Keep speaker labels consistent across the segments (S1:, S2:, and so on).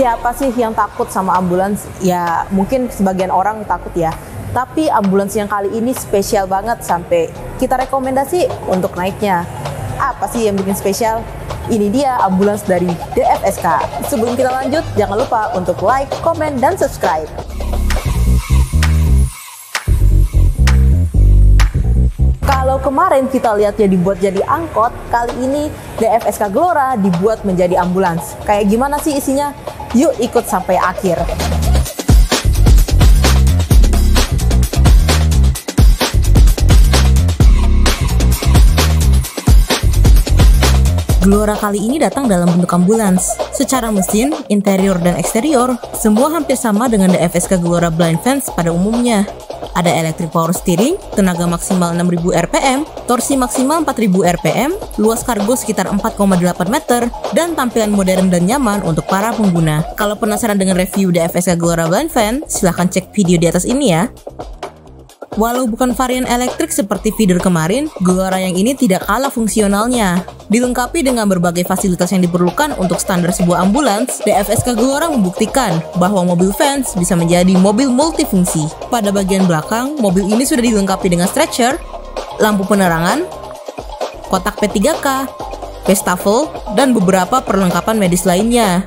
S1: Siapa sih yang takut sama ambulans? Ya mungkin sebagian orang takut ya. Tapi ambulans yang kali ini spesial banget sampai kita rekomendasi untuk naiknya. Apa sih yang bikin spesial? Ini dia ambulans dari DFSK. Sebelum kita lanjut, jangan lupa untuk like, komen, dan subscribe. Kalau kemarin kita lihatnya dibuat jadi angkot, kali ini DFSK Glora dibuat menjadi ambulans. Kayak gimana sih isinya? Yuk ikut sampai akhir. Glora kali ini datang dalam bentuk ambulans. Secara mesin, interior, dan eksterior, semua hampir sama dengan DFSK Glora Blind Fans pada umumnya. Ada electric power steering, tenaga maksimal 6000 rpm, torsi maksimal 4000 rpm, luas kargo sekitar 4,8 meter, dan tampilan modern dan nyaman untuk para pengguna. Kalau penasaran dengan review DFSK Glora Blind Fan, silahkan cek video di atas ini ya. Walau bukan varian elektrik seperti feeder kemarin, Glora yang ini tidak kalah fungsionalnya. Dilengkapi dengan berbagai fasilitas yang diperlukan untuk standar sebuah ambulans, DFSK Glora membuktikan bahwa mobil Vans bisa menjadi mobil multifungsi. Pada bagian belakang, mobil ini sudah dilengkapi dengan stretcher, lampu penerangan, kotak P3K, wastafel, dan beberapa perlengkapan medis lainnya.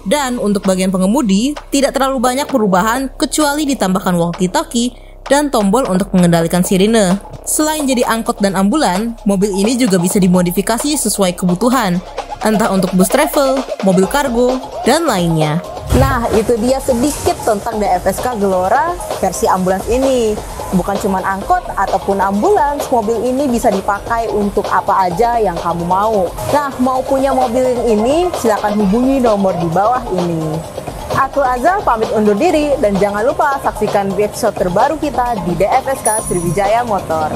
S1: Dan untuk bagian pengemudi, tidak terlalu banyak perubahan kecuali ditambahkan walkie-talkie dan tombol untuk mengendalikan sirine. Selain jadi angkot dan ambulan, mobil ini juga bisa dimodifikasi sesuai kebutuhan, entah untuk bus travel, mobil kargo, dan lainnya. Nah, itu dia sedikit tentang DFSK Glora versi ambulans ini. Bukan cuma angkot ataupun ambulans, mobil ini bisa dipakai untuk apa aja yang kamu mau. Nah, mau punya mobil ini, silakan hubungi nomor di bawah ini. Aku Azal pamit undur diri dan jangan lupa saksikan episode terbaru kita di DFSK Sriwijaya Motor.